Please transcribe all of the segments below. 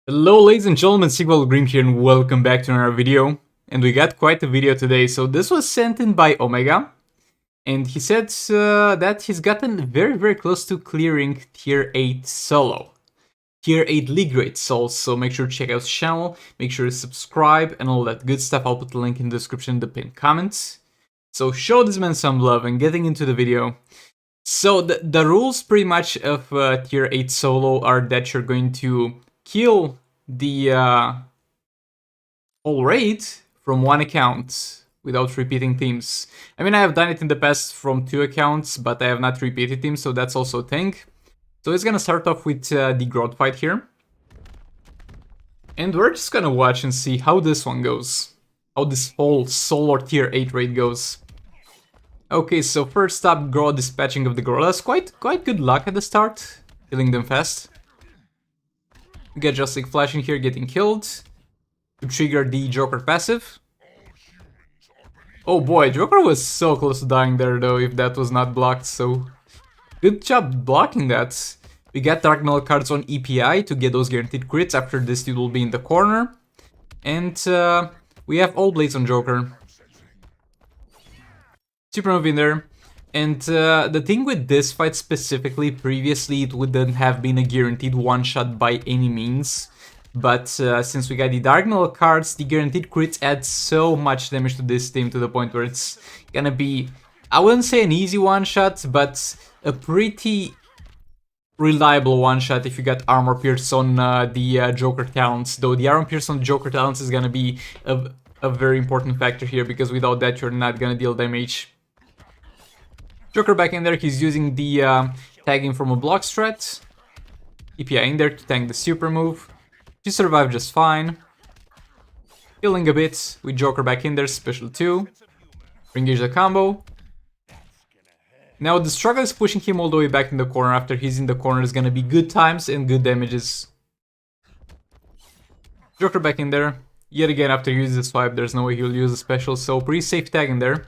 Hello ladies and gentlemen, Sigval Grim here and welcome back to another video. And we got quite a video today. So this was sent in by Omega. And he said that he's gotten very close to clearing tier 8 solo. Tier 8 league grade souls, so make sure to check out his channel, make sure to subscribe and all that good stuff. I'll put the link in the description in the pinned comments. So show this man some love and getting into the video. So the rules pretty much of tier 8 solo are that you're going to kill the whole raid from one account without repeating teams. I mean, I have done it in the past from 2 accounts, but I have not repeated teams, so that's also a thing. So it's gonna start off with the Grodd fight here. And we're just gonna watch and see how this one goes. How this whole solo tier 8 raid goes. Okay, so first up, Grodd dispatching of the gorillas. Quite good luck at the start, killing them fast. We get Justice League flashing here, getting killed. To trigger the Joker passive. Oh boy, Joker was so close to dying there though, if that was not blocked, so... Good job blocking that. We got Dark Metal cards on EPI to get those guaranteed crits after this dude will be in the corner. And we have all blades on Joker. Super move in there. And the thing with this fight specifically, previously it wouldn't have been a guaranteed one-shot by any means. But since we got the Dark Metal cards, the guaranteed crits add so much damage to this team to the point where it's gonna be, I wouldn't say an easy one-shot, but a pretty reliable one-shot if you got Armor Pierce on the Joker talents. Though the Armor Pierce on Joker talents is gonna be a very important factor here, because without that you're not gonna deal damage. Joker back in there, he's using the tagging from a block strat. EPI in there to tank the super move. She survived just fine. Healing a bit with Joker back in there, special 2. Engage the combo. Now the struggle is pushing him all the way back in the corner. After he's in the corner, is gonna be good times and good damages. Joker back in there. Yet again, after he uses the swipe, there's no way he'll use a special, so pretty safe tag in there.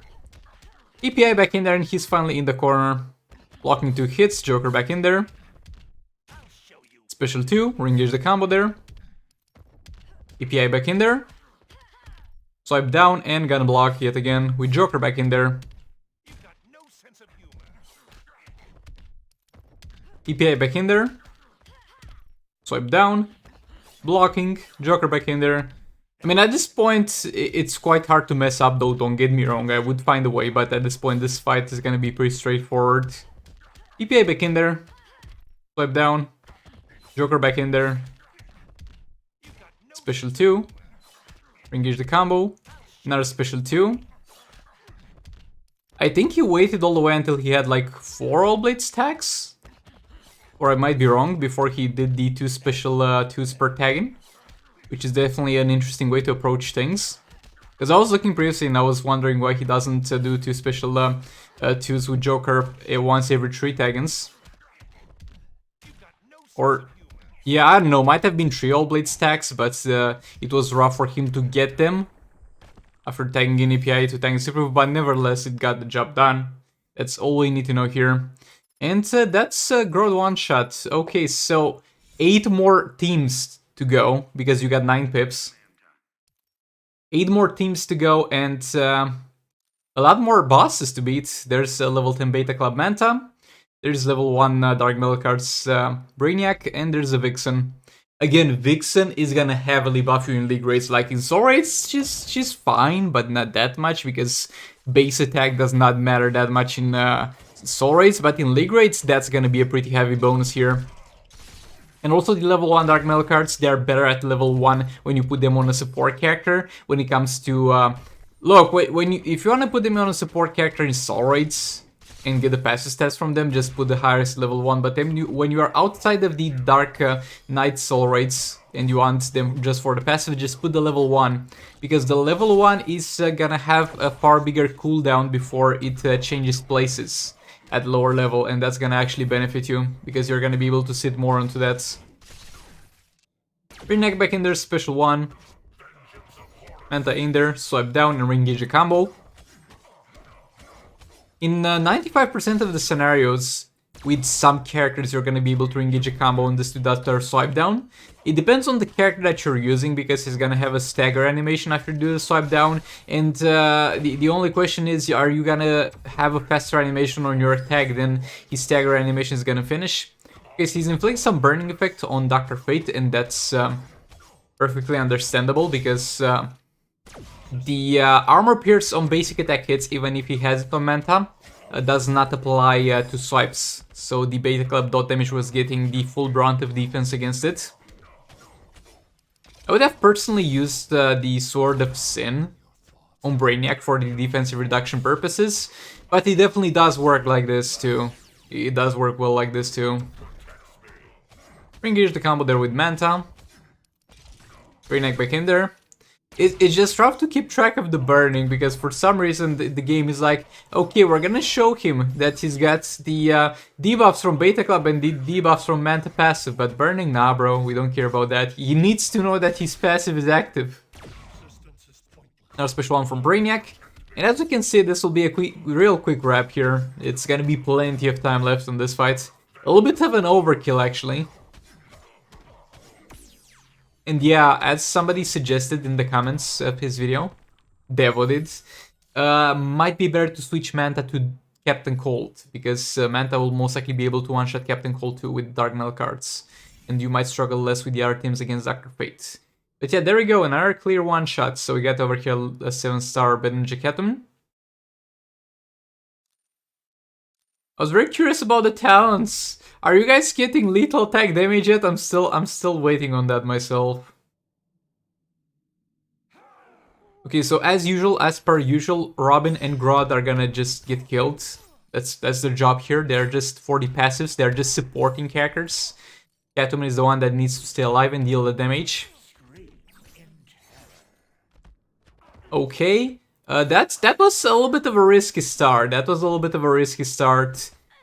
EPI back in there, and he's finally in the corner. Blocking 2 hits, Joker back in there. Special 2, re-engage the combo there. EPI back in there. Swipe down and gonna block yet again with Joker back in there. EPI back in there. Swipe down. Blocking, Joker back in there. I mean, at this point, it's quite hard to mess up, though, don't get me wrong, I would find a way, but at this point, this fight is gonna be pretty straightforward. EPI back in there, swipe down, Joker back in there, special 2, engage the combo, another special 2. I think he waited all the way until he had like 4 All Blade stacks, or I might be wrong, before he did the 2 special 2s per tagging. Which is definitely an interesting way to approach things. Because I was looking previously and I was wondering why he doesn't do 2 special 2s with Joker once every 3 taggings. Or, yeah, I don't know, might have been 3 All Blade stacks, but it was rough for him to get them. After tagging in EPI to tag Super, but nevertheless it got the job done. That's all we need to know here. And that's Grodd one shot. Okay, so 8 more teams to go, because you got 9 pips. 8 more teams to go, and a lot more bosses to beat. There's a level 10 Beta Club Manta, there's level 1 Dark Metal cards Brainiac, and there's a Vixen. Again, Vixen is gonna heavily buff you in league rates. Like in soul rates, she's fine, but not that much, because base attack does not matter that much in soul rates, but in league rates, that's gonna be a pretty heavy bonus here. And also the level 1 Dark Metal cards, they are better at level 1 when you put them on a support character. When it comes to... look, if you want to put them on a support character in soul raids and get the passive stats from them, just put the highest level 1. But then when you are outside of the Dark Knight soul raids and you want them just for the passive, just put the level 1. Because the level 1 is gonna have a far bigger cooldown before it changes places at lower level, and that's gonna actually benefit you, because you're gonna be able to sit more onto that. Brainiac back in there, special 1. Manta in there, swipe down and re-engage the combo. In 95% of the scenarios, with some characters you're gonna be able to engage a combo on this to that swipe down. It depends on the character that you're using, because he's gonna have a stagger animation after you do the swipe down, and the only question is, are you gonna have a faster animation on your attack than his stagger animation is gonna finish? Because he's inflicting some burning effect on Dr. Fate, and that's perfectly understandable, because the armor pierce on basic attack hits, even if he has it on Manta, does not apply to swipes. So the Beta Club dot damage was getting the full brunt of defense against it. I would have personally used the Sword of Sin on Brainiac for the defensive reduction purposes, but it definitely does work like this too. It does work well like this too. Engage the combo there with Manta. Brainiac back in there. It's just rough to keep track of the burning, because for some reason the game is like, okay, we're gonna show him that he's got the debuffs from Beta Club and the debuffs from Manta passive, but burning, nah bro, we don't care about that. He needs to know that his passive is active. Now special one from Brainiac, and as we can see, this will be a real quick wrap here. It's gonna be plenty of time left on this fight. A little bit of an overkill actually. And yeah, as somebody suggested in the comments of his video, Devo did, might be better to switch Manta to Captain Cold, because Manta will most likely be able to one-shot Captain Cold too with Dark Knight cards, and you might struggle less with the other teams against Dr. Fate. But yeah, there we go, another clear one-shot, so we got over here a 7-star Benji Catwoman. I was very curious about the talents. Are you guys getting lethal attack damage yet? I'm still waiting on that myself. Okay, so as per usual, Robin and Grodd are gonna just get killed. That's their job here. They're just for the passives. They're just supporting characters. Catwoman is the one that needs to stay alive and deal the damage. Okay. That was a little bit of a risky start.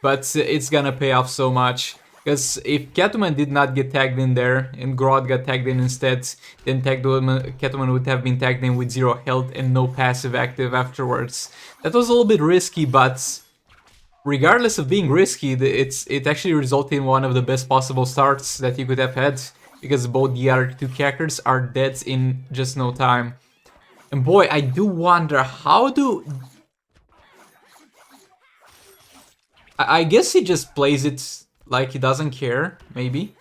But it's gonna pay off so much. Because if Catwoman did not get tagged in there and Grodd got tagged in instead, then Catwoman would have been tagged in with 0 health and no passive active afterwards. That was a little bit risky, but regardless of being risky, it actually resulted in one of the best possible starts that you could have had. Because both the other two characters are dead in just no time. And boy, I do wonder, how do... I guess he just plays it like he doesn't care, maybe.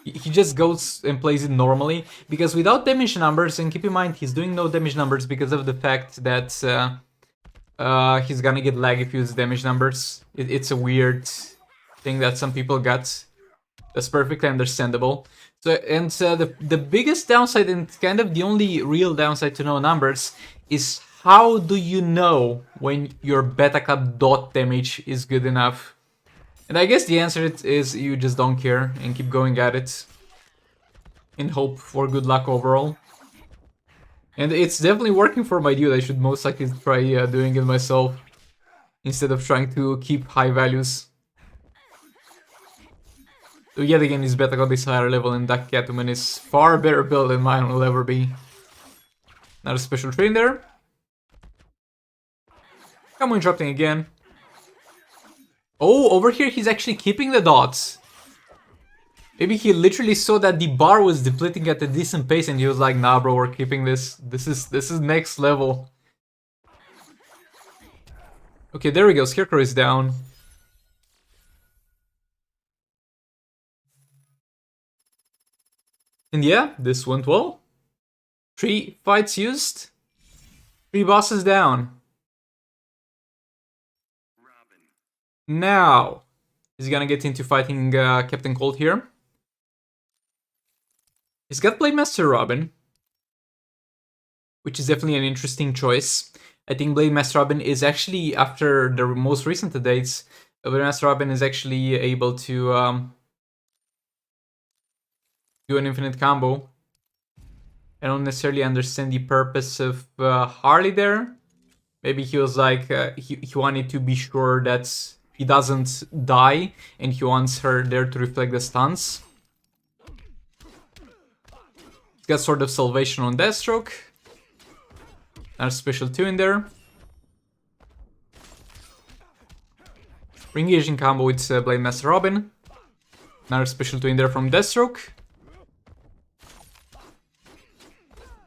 He just goes and plays it normally, because without damage numbers, and keep in mind, he's doing no damage numbers because of the fact that he's gonna get lag if you use damage numbers. It's a weird thing that some people got. That's perfectly understandable. So, and the biggest downside, and kind of the only real downside to no numbers, is how do you know when your Beta Club dot damage is good enough? And I guess the answer is you just don't care and keep going at it and hope for good luck overall. And it's definitely working for my dude. I should most likely try doing it myself instead of trying to keep high values. So yet again, his Beta Club is higher level, and that Catwoman is far better build than mine will ever be. Not a special train there. Come on, interrupting again. Oh, over here he's actually keeping the dots. Maybe he literally saw that the bar was depleting at a decent pace and he was like, nah bro, we're keeping this. This is next level. Okay, there we go, Scarecrow is down. And yeah, this went well. 3 fights used. 3 bosses down. Now, he's gonna get into fighting Captain Cold here. He's got Blademaster Robin, which is definitely an interesting choice. I think Blademaster Robin is actually, after the most recent updates, Blademaster Robin is actually able to do an infinite combo. I don't necessarily understand the purpose of Harley there. Maybe he was like, he wanted to be sure that he doesn't die, and he wants her there to reflect the stuns. He's got sort of salvation on Deathstroke. Another special 2 in there. Re-engaging combo with Blade Master Robin. Another special 2 in there from Deathstroke.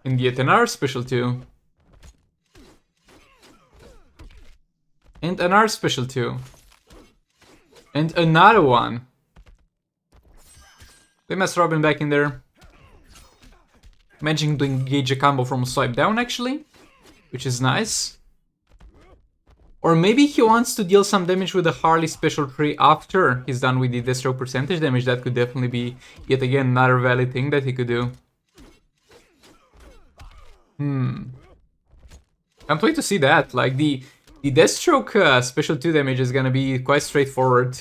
And yet another special 2. And another special 2. And another one. Blade Master Robin back in there. Managing to engage a combo from swipe down actually, which is nice. Or maybe he wants to deal some damage with the Harley special 3 after he's done with the Deathstroke percentage damage. That could definitely be, yet again, another valid thing that he could do. Can't wait to see that. Like, the Deathstroke special 2 damage is gonna be quite straightforward.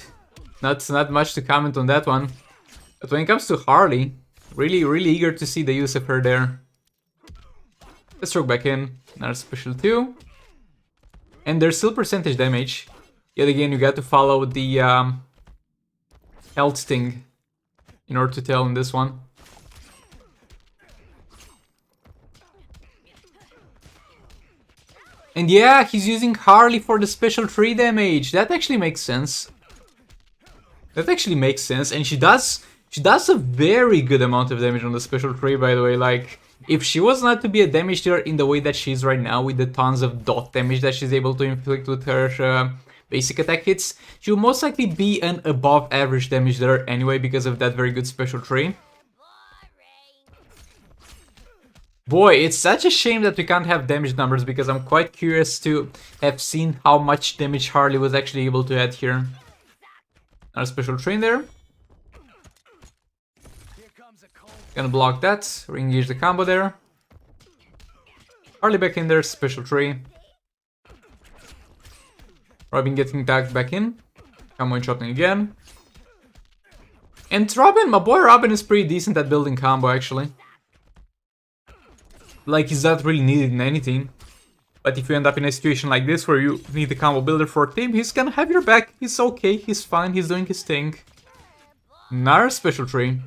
Not much to comment on that one. But when it comes to Harley, really eager to see the use of her there. Deathstroke back in, another special 2. And there's still percentage damage. Yet again, you got to follow the health thing in order to tell in this one. And yeah, he's using Harley for the special 3 damage. That actually makes sense. That actually makes sense. And she does a very good amount of damage on the special 3, by the way. Like, if she was not to be a damage dealer in the way that she is right now, with the tons of dot damage that she's able to inflict with her basic attack hits, she will most likely be an above average damage dealer anyway because of that very good special 3. Boy, it's such a shame that we can't have damage numbers because I'm quite curious to have seen how much damage Harley was actually able to add here. Another special 3 in there. Gonna block that, re-engage the combo there. Harley back in there, special 3. Robin getting tagged back in. Combo interrupting again. And Robin, my boy Robin is pretty decent at building combo actually. Like, he's not really needed in anything. But if you end up in a situation like this where you need a combo builder for a team, he's gonna have your back. He's okay, he's fine, he's doing his thing. Another special 3.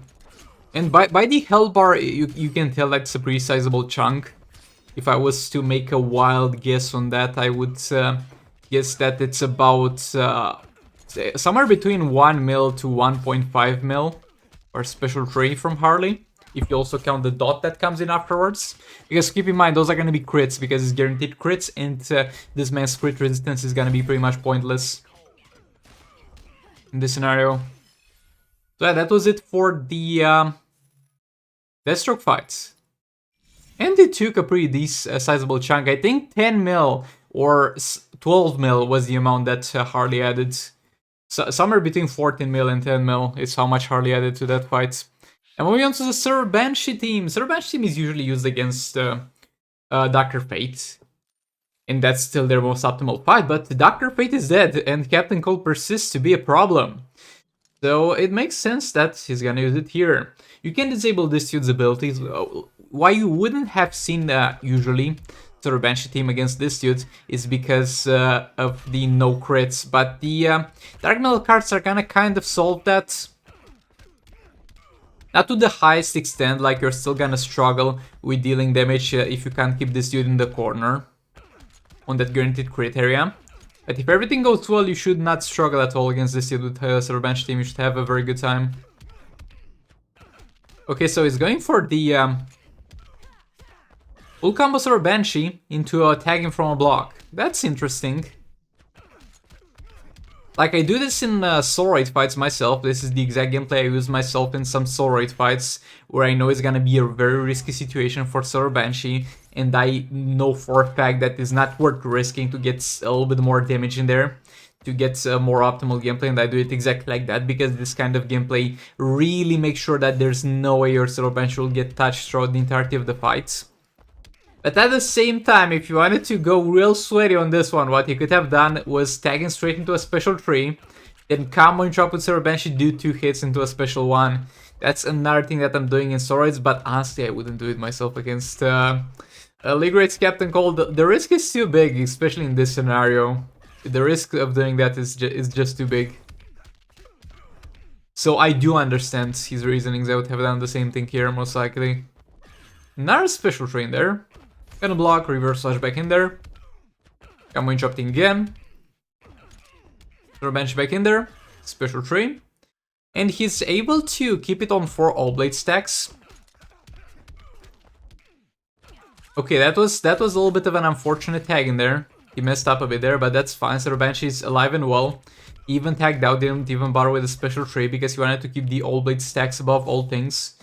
And by the health bar, you can tell that's a pretty sizable chunk. If I was to make a wild guess on that, I would guess that it's about somewhere between 1 mil to 1.5 mil or special 3 from Harley. If you also count the dot that comes in afterwards. Because keep in mind, those are going to be crits, because it's guaranteed crits, and this man's crit resistance is going to be pretty much pointless in this scenario. So yeah, that was it for the Deathstroke fights. And it took a pretty sizable chunk. I think 10 mil or 12 mil was the amount that Harley added. So, somewhere between 14 mil and 10 mil is how much Harley added to that fight. And moving on to the Sir Banshee team. Sir Banshee team is usually used against Dr. Fate. And that's still their most optimal fight. But Dr. Fate is dead and Captain Cold persists to be a problem. So it makes sense that he's gonna use it here. You can disable this dude's abilities. Why you wouldn't have seen usually Sir Banshee team against this dude is because of the no crits. But the Dark Metal cards are gonna kind of solve that. Not to the highest extent, like you're still gonna struggle with dealing damage if you can't keep this dude in the corner on that guaranteed crit area. But if everything goes well, you should not struggle at all against this dude with Sir Banshee team. You should have a very good time. Okay, so he's going for the full combo Sir Banshee into tagging from a block. That's interesting. Like, I do this in soul raid fights myself. This is the exact gameplay I use myself in some soul raid fights where I know it's gonna be a very risky situation for Sir Banshee, and I know for a fact that it's not worth risking to get a little bit more damage in there to get a more optimal gameplay, and I do it exactly like that because this kind of gameplay really makes sure that there's no way your Sir Banshee will get touched throughout the entirety of the fights. But at the same time, if you wanted to go real sweaty on this one, what you could have done was tagging straight into a special 3, then combo interrupt with Sir Banshee, do 2 hits into a special 1. That's another thing that I'm doing in soul raids, but honestly I wouldn't do it myself against League Raids Captain Cold. The risk is too big, especially in this scenario. The risk of doing that is just too big. So I do understand his reasonings. I would have done the same thing here, most likely. Another special 3 in there. Gonna block, reverse slash back in there. Combo interrupting again. Throw Banshee back in there. Special 3. And he's able to keep it on 4 all blade stacks. Okay, that was a little bit of an unfortunate tag in there. He messed up a bit there, but that's fine. So Banshee's alive and well. He even tagged out, didn't even bother with a special tree because he wanted to keep the all blade stacks above all things.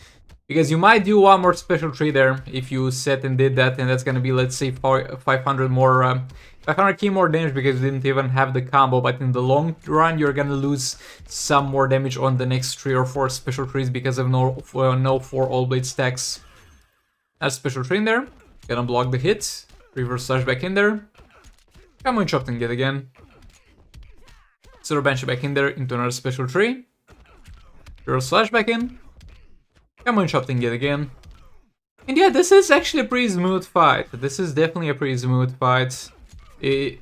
Because you might do one more special tree there if you set and did that, and that's gonna be, let's say, 500 more, 500k more damage because you didn't even have the combo. But in the long run, you're gonna lose some more damage on the next 3 or 4 special trees because of no 4 all blade stacks. That's special tree in there. Gonna block the hit. Reverse slash back in there. Come on, chopped and get again. Zero Banshee back in there into another special tree. Reverse slash back in. Come on, chopped and get again. And yeah, this is actually a pretty smooth fight. This is definitely a pretty smooth fight. It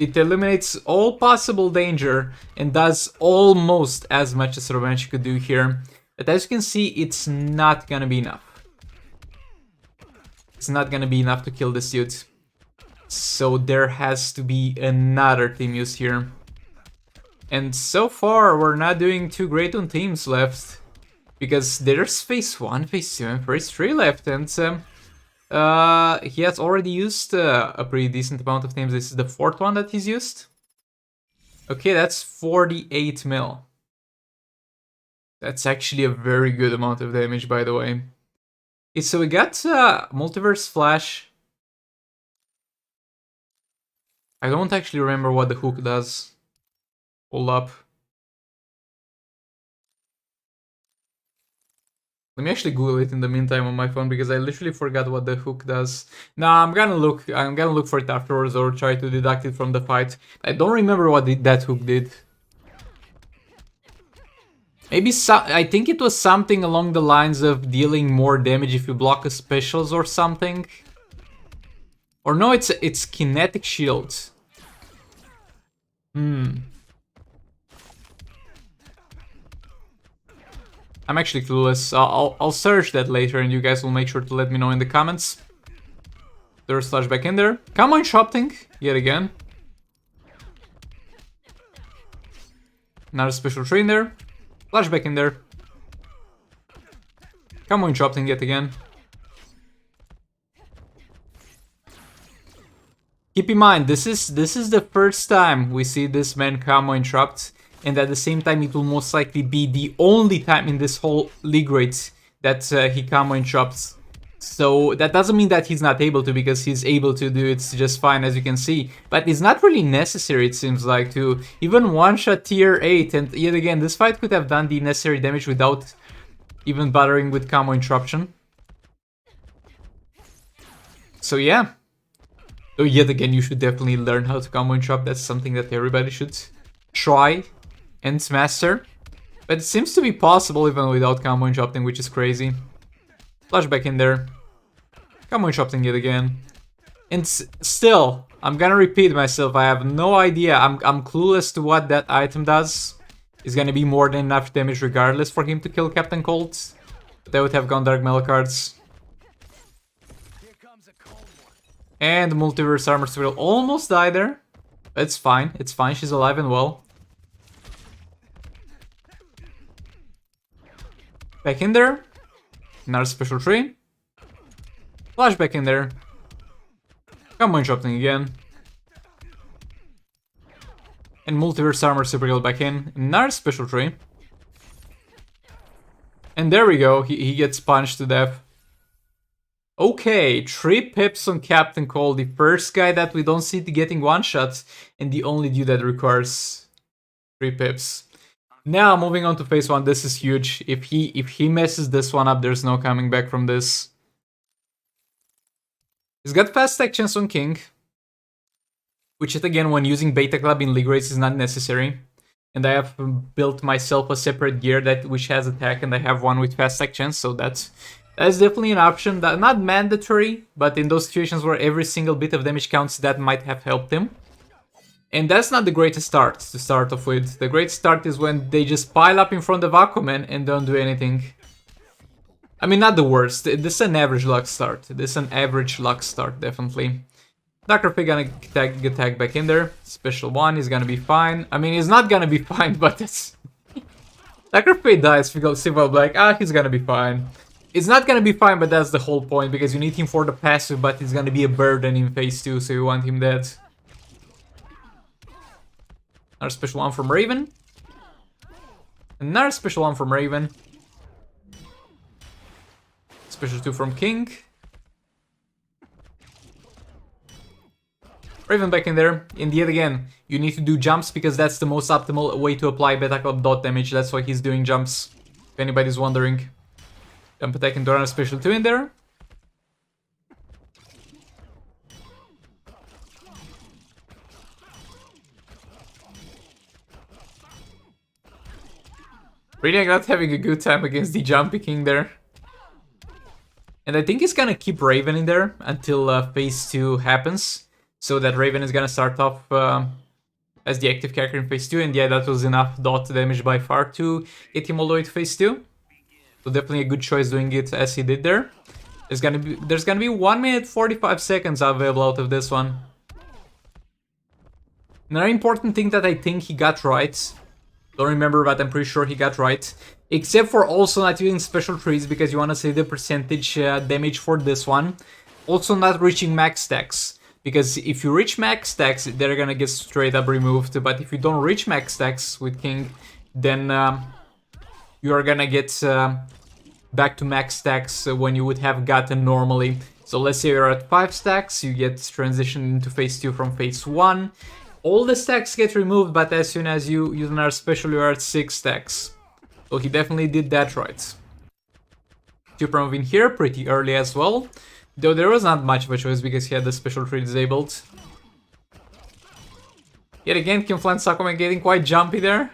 eliminates all possible danger and does almost as much as Banshee could do here. But as you can see, it's not gonna be enough. It's not gonna be enough to kill this dude. So there has to be another team used here. And so far, we're not doing too great on teams left. Because there's phase 1, phase 2, and phase 3 left. And he has already used a pretty decent amount of teams. This is the 4th one that he's used. Okay, that's 48 mil. That's actually a very good amount of damage, by the way. Okay, so we got Multiverse Flash. I don't actually remember what the hook does. Hold up. Let me actually Google it in the meantime on my phone because I literally forgot what the hook does. Nah, I'm gonna look for it afterwards or try to deduct it from the fight. I don't remember what that hook did. Maybe I think it was something along the lines of dealing more damage if you block a specials or something. Or no, it's kinetic shield. I'm actually clueless. I'll search that later and you guys will make sure to let me know in the comments. There's slash back in there. Come on, Shopting, yet again. Another special tree in there. Flash back in there. Come on, Shopting, yet again. Keep in mind, this is the first time we see this man Camo interrupt, and at the same time it will most likely be the only time in this whole league race that he Camo interrupts. So that doesn't mean that he's not able to, because he's able to do it just fine, as you can see. But it's not really necessary, it seems like, to even one-shot tier 8, and yet again, this fight could have done the necessary damage without even bothering with Camo interruption. So yeah. So yet again, you should definitely learn how to Camo interrupt. That's something that everybody should try and master. But it seems to be possible even without Camo interrupting, which is crazy. Flash back in there. Camo interrupting it again. And still, I'm gonna repeat myself. I have no idea. I'm clueless to what that item does. It's gonna be more than enough damage regardless for him to kill Captain Cold. But I would have gone Dark Metal cards. And Multiverse Armor will almost die there. It's fine, it's fine, she's alive and well. Back in there. Another special tree. Flash back in there. Come on, interrupting again. And Multiverse Armor Super back in. Another special tree. And there we go, he gets punched to death. Okay, 3 pips on Captain Cold, the first guy that we don't see getting one-shots, and the only dude that requires 3 pips. Now, moving on to phase 1, this is huge. If he messes this one up, there's no coming back from this. He's got fast stack chance on King, which is again, when using Beta Club in League Race, is not necessary. And I have built myself a separate gear which has attack, and I have one with fast stack chance, so that's definitely an option. That not mandatory, but in those situations where every single bit of damage counts, that might have helped him. And that's not the greatest start to start off with. The great start is when they just pile up in front of Aquaman and don't do anything. I mean, not the worst. This is an average luck start. This is an average luck start, definitely. Dr. Fate gonna get tagged back in there. Special 1 is gonna be fine. I mean, he's not gonna be fine, but it's... Dr. Fate dies, Civil Black, he's gonna be fine. It's not gonna be fine, but that's the whole point, because you need him for the passive, but he's gonna be a burden in phase 2, so you want him dead. Another special 1 from Raven. Another special 1 from Raven. Special 2 from King. Raven back in there. And yet again, you need to do jumps because that's the most optimal way to apply beta club dot damage. That's why he's doing jumps, if anybody's wondering. Jump attack into another special 2 in there. Brainiac not having a good time against the Jumpy King there. And I think he's gonna keep Raven in there until phase 2 happens. So that Raven is gonna start off as the active character in phase 2. And yeah, that was enough dot damage by far to get him all the way to phase 2. So definitely a good choice doing it as he did there. There's gonna be 1 minute 45 seconds available out of this one. Another important thing that I think he got right. Don't remember, but I'm pretty sure he got right. Except for also not using special trees because you want to save the percentage damage for this one. Also not reaching max stacks. Because if you reach max stacks, they're gonna get straight up removed. But if you don't reach max stacks with King, then you are gonna get back to max stacks when you would have gotten normally. So let's say you're at 5 stacks, you get transitioned into phase 2 from phase 1. All the stacks get removed, but as soon as you use another special, you're at 6 stacks. So he definitely did that right. Super move in here pretty early as well. Though there was not much of a choice because he had the special tree disabled. Yet again, Kim Flan's Aquaman getting quite jumpy there.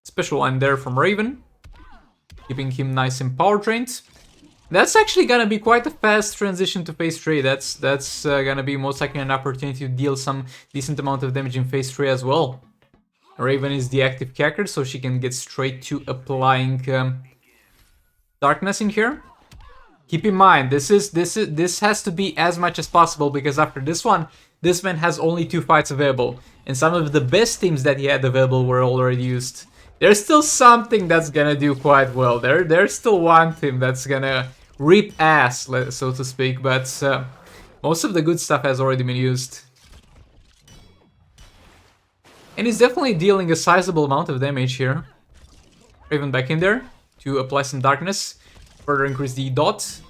Special 1 there from Raven. Keeping him nice and power drained. That's actually gonna be quite a fast transition to phase 3. That's gonna be most likely an opportunity to deal some decent amount of damage in phase 3 as well. Raven is the active character, so she can get straight to applying darkness in here. Keep in mind, this has to be as much as possible because after this one, this man has only 2 fights available, and some of the best teams that he had available were already used. There's still something that's gonna do quite well. There's still one team that's gonna rip ass, so to speak, but most of the good stuff has already been used. And he's definitely dealing a sizable amount of damage here. Raven back in there to apply some darkness, further increase the dot.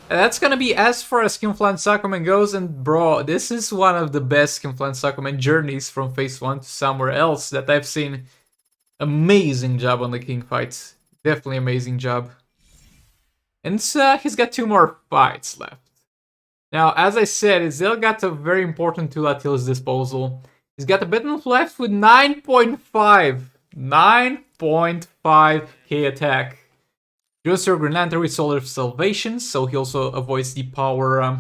And that's gonna be as far as Skinflint Aquaman goes, and bro, this is one of the best Skinflint Aquaman journeys from phase 1 to somewhere else that I've seen. Amazing job on the King fight. Definitely amazing job. And he's got 2 more fights left. Now, as I said, he's still got a very important tool at his disposal. He's got a button left with 9.5k attack. Deathstroke Green Lantern with Solar Salvation, so he also avoids the power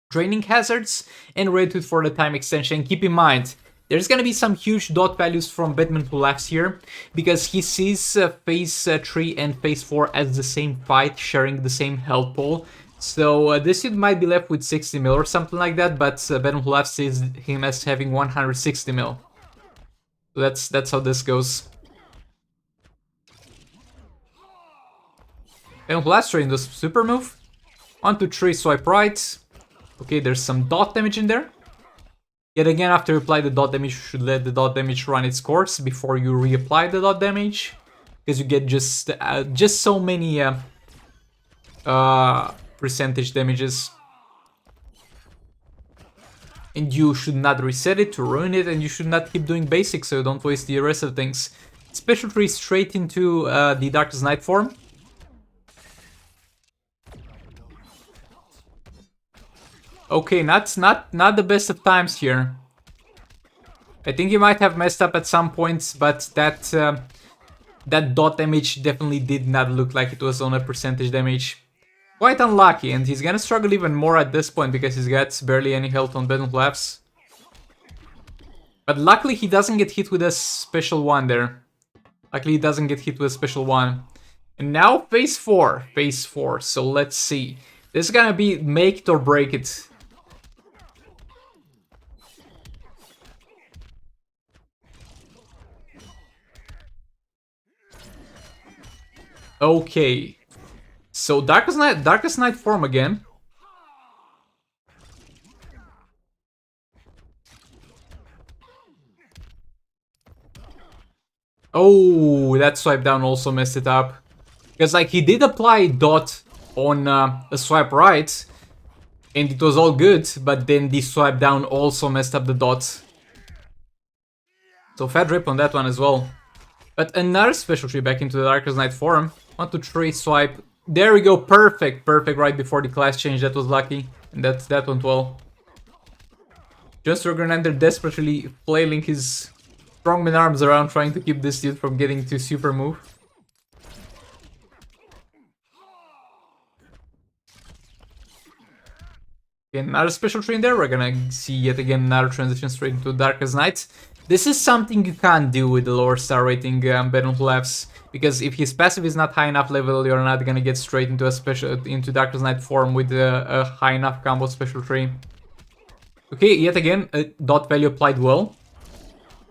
draining hazards, and Red Hood for the time extension. Keep in mind, there's gonna be some huge dot values from Batman who laughs here, because he sees phase 3 and phase 4 as the same fight, sharing the same health pool. So this dude might be left with 60 mil or something like that, but Batman who laughs sees him as having 160 mil. So that's how this goes. Then last train does super move. 1, 2, 3, swipe right. Okay, there's some dot damage in there. Yet again, after you apply the dot damage, you should let the dot damage run its course before you reapply the dot damage, because you get just so many percentage damages. And you should not reset it to ruin it, and you should not keep doing basics so you don't waste the rest of things. Special tree straight into the Darkest Night form. Okay, not the best of times here. I think you might have messed up at some points, but that dot damage definitely did not look like it was on a percentage damage. Quite unlucky, and he's gonna struggle even more at this point because he's got barely any health on Battle Flaps. But luckily he doesn't get hit with a special 1 there. Luckily he doesn't get hit with a special 1. And now phase 4. Phase 4. So let's see. This is gonna be make it or break it. Okay. So Darkest Night form again. Oh, that swipe down also messed it up. Because like he did apply dot on a swipe right, and it was all good, but then the swipe down also messed up the dot. So fat rip on that one as well. But another special tree back into the Darkest Night form. 1, 2, 3 swipe. There we go, perfect, perfect right before the class change. That was lucky, and that went well. Just Granander desperately flailing his strongman arms around, trying to keep this dude from getting to super move. Okay, another special tree in there. We're gonna see yet again another transition straight into Darkest Night. This is something you can't do with the lower star rating Baron Laughs, because if his passive is not high enough level, you're not gonna get straight into Darkest Night form with a high enough combo special tree. Okay, yet again, a dot value applied well,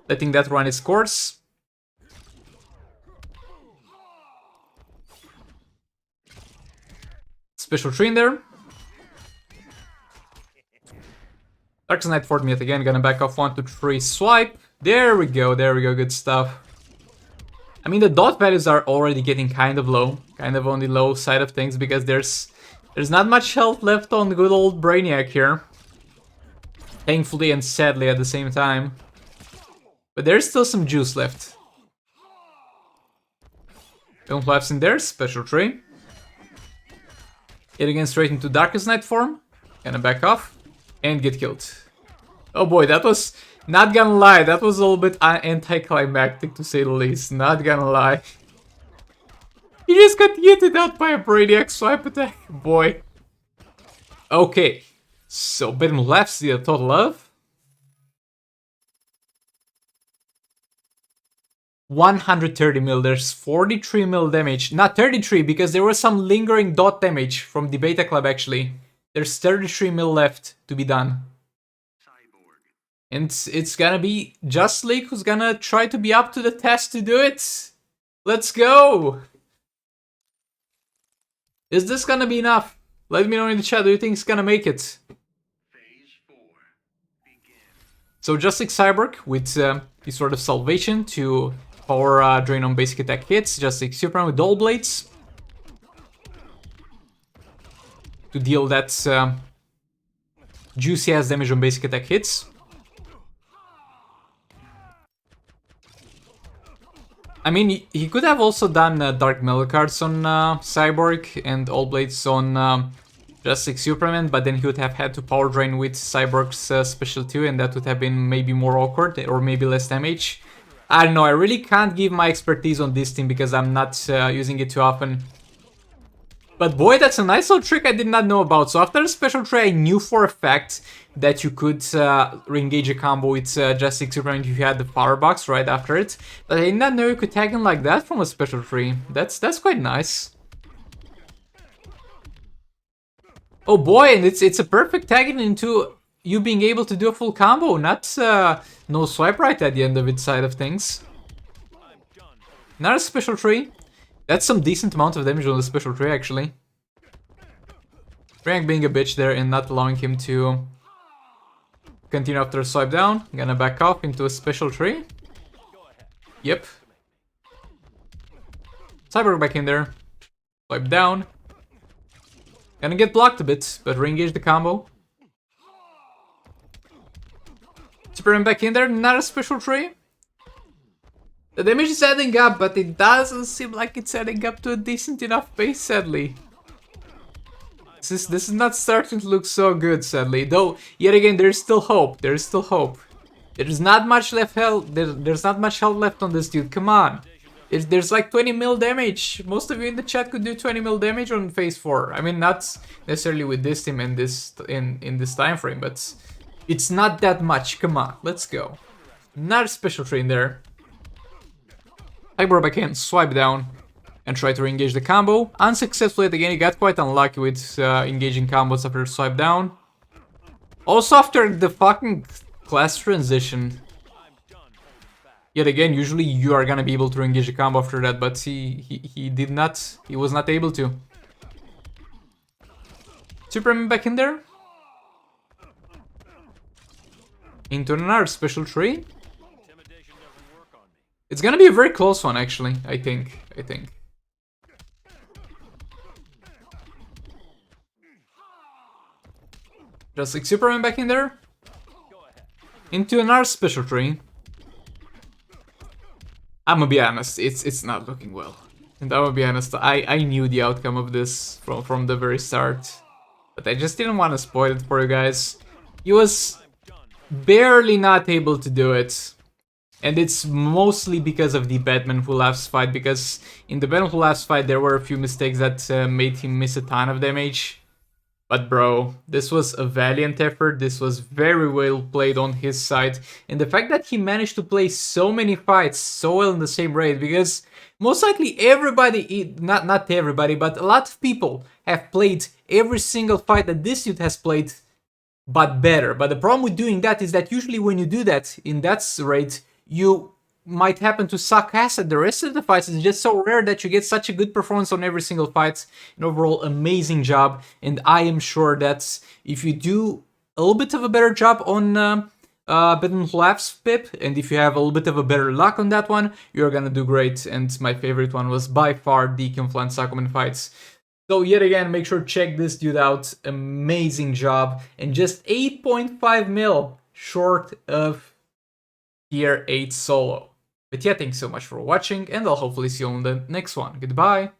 letting that run its course. Special tree in there. Darkest Night form yet again, gonna back off 1, 2, 3 swipe. There we go, good stuff. I mean, the dot values are already getting kind of low, kind of on the low side of things, because there's not much health left on good old Brainiac here. Thankfully and sadly at the same time. But there's still some juice left. Don't collapse in there, special tree. Yet again straight into Darkest Night form. Gonna back off and get killed. Oh boy, that was, not gonna lie, that was a little bit anticlimactic to say the least, not gonna lie. He just got yeeted out by a Brainiac swipe attack, boy. Okay, so Baron Laughs did a total of 130 mil, there's 43 mil damage, not 33 because there was some lingering dot damage from the Beta Club actually. There's 33 mil left to be done. And it's gonna be Just League who's gonna try to be up to the test to do it. Let's go! Is this gonna be enough? Let me know in the chat, do you think it's gonna make it? So Just League Cyborg with the sort of salvation to power drain on basic attack hits. Just League Superman with Dull Blades to deal that juicy ass damage on basic attack hits. I mean, he could have also done Dark Metal cards on Cyborg and All Blades on Just League Superman, but then he would have had to power drain with Cyborg's special 2, and that would have been maybe more awkward or maybe less damage. I don't know, I really can't give my expertise on this team because I'm not using it too often. But boy, that's a nice little trick I did not know about. So after the special tree, I knew for a fact that you could re-engage a combo with Just League Superman if you had the power box right after it. But I did not know you could tag in like that from a special tree. That's quite nice. Oh boy, and it's a perfect tagging into you being able to do a full combo, not no swipe right at the end of its side of things. Another special tree. That's some decent amount of damage on the special tree, actually. Brainiac being a bitch there and not allowing him to continue after a swipe down. Gonna back off into a special tree. Yep. Cyborg back in there. Swipe down. Gonna get blocked a bit, but re-engage the combo. Superman back in there, not a special tree. The damage is adding up, but it doesn't seem like it's adding up to a decent enough pace, sadly. This is not starting to look so good, sadly. Though, yet again, there's still hope. There's still hope. There's not much left health. There's not much health left on this dude. Come on. There's like 20 mil damage. Most of you in the chat could do 20 mil damage on phase 4. I mean, not necessarily with this team and this in this time frame, but it's not that much. Come on, let's go. Not a special train there. Cyborg back in, swipe down. and try to engage the combo. Unsuccessfully again, he got quite unlucky with engaging combos after swipe down. Also after the fucking class transition. Yet again, usually you are gonna be able to engage a combo after that, but he did not. He was not able to. Superman back in there. Into another special tree. It's gonna be a very close one, actually. I think. Just like Superman back in there. Into another special tree. I'm gonna be honest, it's not looking well. And I'm gonna be honest, I knew the outcome of this from the very start. But I just didn't want to spoil it for you guys. He was barely not able to do it. And it's mostly because of the Batman Who Laughs fight, because in the Batman Who Laughs fight there were a few mistakes that made him miss a ton of damage. But bro, this was a valiant effort, this was very well played on his side, and the fact that he managed to play so many fights so well in the same raid, because most likely everybody, not everybody, but a lot of people have played every single fight that this dude has played, but better. But the problem with doing that is that usually when you do that in that raid, you might happen to suck ass at the rest of the fights. It's just so rare that you get such a good performance on every single fight. An overall amazing job, and I am sure that if you do a little bit of a better job on Batman Who Laughs pip, and if you have a little bit of a better luck on that one, you're gonna do great. And my favorite one was by far the Confluence Aquaman fights. So yet again, make sure to check this dude out. Amazing job, and just 8.5 mil short of tier 8 solo. But yeah, thanks so much for watching, and I'll hopefully see you on the next one. Goodbye!